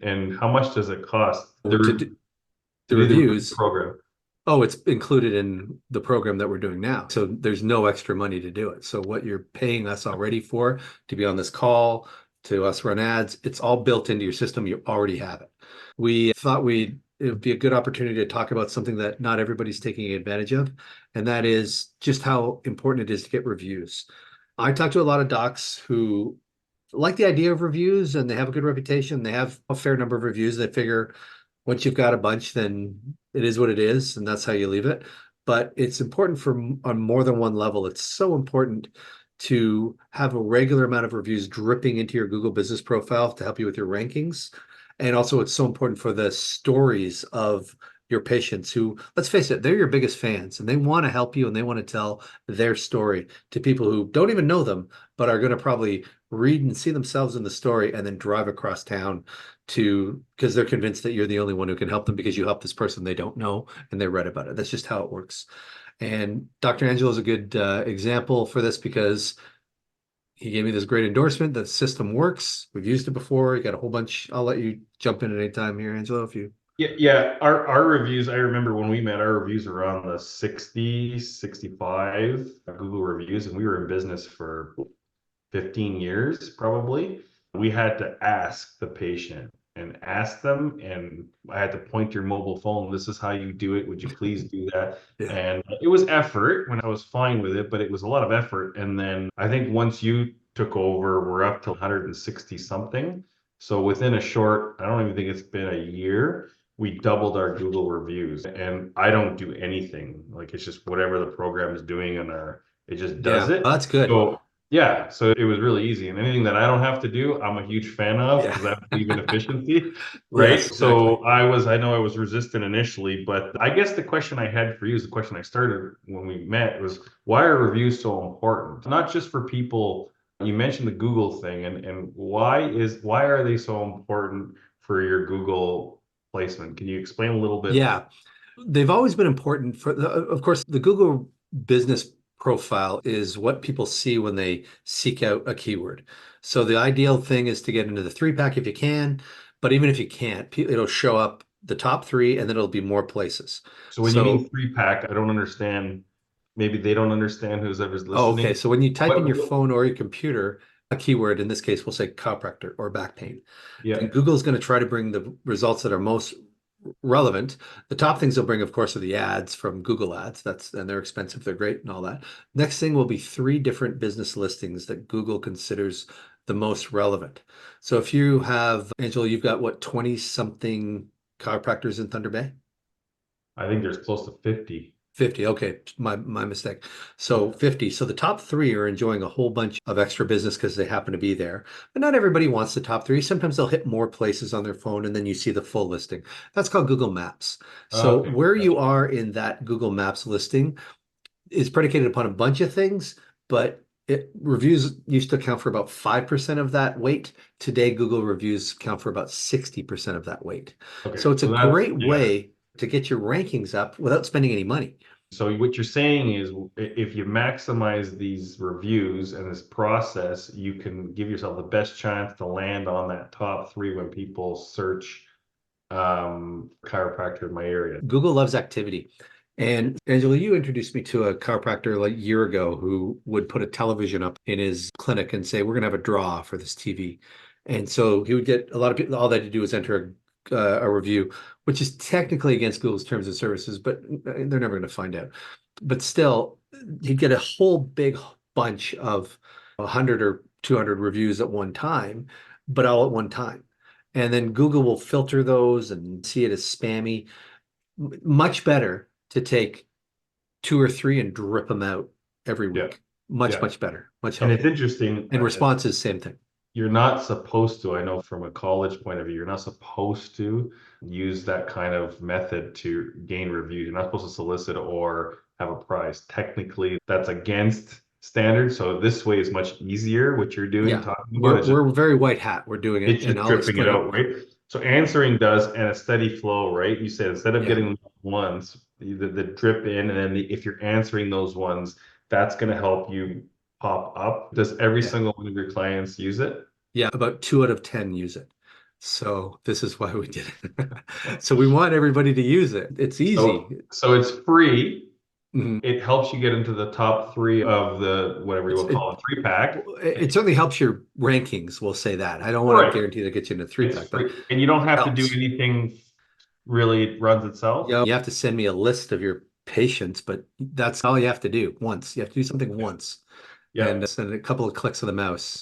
And how much does it cost To do to the do the review reviews. program? Oh, it's included in the program that we're doing now. So there's no extra money to do it. So what you're paying us already for to be on this call, to us run ads, it's all built into your system. You already have it. We thought it would be a good opportunity to talk about something that not everybody's taking advantage of, and that is just how important it is to get reviews. I talk to a lot of docs who like the idea of reviews and they have a good reputation. They have a fair number of reviews. They figure once you've got a bunch, then it is what it is, and that's how you leave it. But it's important for on more than one level. It's so important to have a regular amount of reviews dripping into your Google business profile to help you with your rankings. And also, it's so important for the stories of your patients who, let's face it, they're your biggest fans and they want to help you and they want to tell their story to people who don't even know them, but are going to probably read and see themselves in the story and then drive across town to because they're convinced that you're the only one who can help them because you help this person they don't know and they read about it. That's just how it works. And Dr. Angelo is a good example for this because he gave me this great endorsement. The system works. We've used it before. You got a whole bunch. I'll let you jump in at any time here, Angelo, if you. Yeah. Our reviews, I remember when we met, our reviews were around the 60, 65 Google reviews, and we were in business for 15 years probably. We had to ask the patient and ask them, and I had to point to your mobile phone. This is how you do it. Would you please do that? Yeah. And it was effort when I was fine with it, but it was a lot of effort. And then I think once you took over, we're up to 160 something. So within a short, I don't even think it's been a year, we doubled our Google reviews. And I don't do anything. Like it's just whatever the program is doing and it just does Yeah. it. That's good. So yeah, so it was really easy. And anything that I don't have to do, I'm a huge fan of Yeah. because I believe in efficiency, Yes, right? exactly. So I know I was resistant initially, but I guess the question I had for you is the question I started when we met was why are reviews so important? Not just for people, you mentioned the Google thing and why are they so important for your Google placement? Can you explain a little bit? Yeah. They've always been important for of course, the Google business profile is what people see when they seek out a keyword. So the ideal thing is to get into the three pack if you can, but even if you can't, it'll show up the top three and then it'll be more places. So when you mean So, three pack, I don't understand. Maybe they don't understand who's ever's oh, okay. listening. So when you type in your What? phone or your computer, a keyword, in this case, we'll say chiropractor or back pain, Yeah. then Google's going to try to bring the results that are most relevant. The top things they'll bring, of course, are the ads from Google Ads. And they're expensive, they're great and all that. Next thing will be three different business listings that Google considers the most relevant. So if you have, Angela, you've got what, 20 something chiropractors in Thunder Bay? I think there's close to 50. 50. Okay, my mistake. So Yeah. 50. So the top three are enjoying a whole bunch of extra business because they happen to be there. But not everybody wants the top three. Sometimes they'll hit more places on their phone and then you see the full listing. That's called Google Maps. So Okay. where you Gotcha. are in that Google Maps listing is predicated upon a bunch of things, but reviews used to account for about 5% of that weight. Today, Google reviews count for about 60% of that weight. Okay. So it's a So that's, great yeah. way to get your rankings up without spending any money. So what you're saying is if you maximize these reviews and this process, you can give yourself the best chance to land on that top three when people search chiropractor in my area. Google loves activity. And Angela, you introduced me to a chiropractor like a year ago who would put a television up in his clinic and say, "We're going to have a draw for this TV." And so he would get a lot of people, all they had to do was enter a review, which is technically against Google's terms of services, but they're never going to find out. But still, he'd get a whole big bunch of 100 or 200 reviews at one time, but all at one time. And then Google will filter those and see it as spammy. Much better to take two or three and drip them out every Yeah. week. Much, Yeah. much better, much And it's healthier. interesting. And responses, same thing. You're not supposed to, I know from a college point of view, you're not supposed to use that kind of method to gain reviews. You're not supposed to solicit or have a prize. Technically, that's against standards. So this way is much easier. What you're doing, Yeah, talking about, we're is just we're very white hat. We're doing it, it's and just I'll dripping it explain it out, more. right? So answering does and a steady flow, right? You said instead of Yeah, getting ones, the drip in, and then if you're answering those ones, that's going to help you pop up. Does every yeah, single one of your clients use it? yeah. About 2 out of 10 use it. So this is why we did it. So we want everybody to use it. It's easy. So it's free. Mhm. It helps you get into the top three of the whatever you It's will call a three pack. it certainly helps your rankings, we'll say that. I don't want to Right. guarantee that gets you in a three It's pack, but free, and you don't it have to do helps. anything. Really runs itself. You have to send me a list of your patients, but that's all you have to do once. You have to do something Yeah. once Yeah. and send a couple of clicks of the mouse.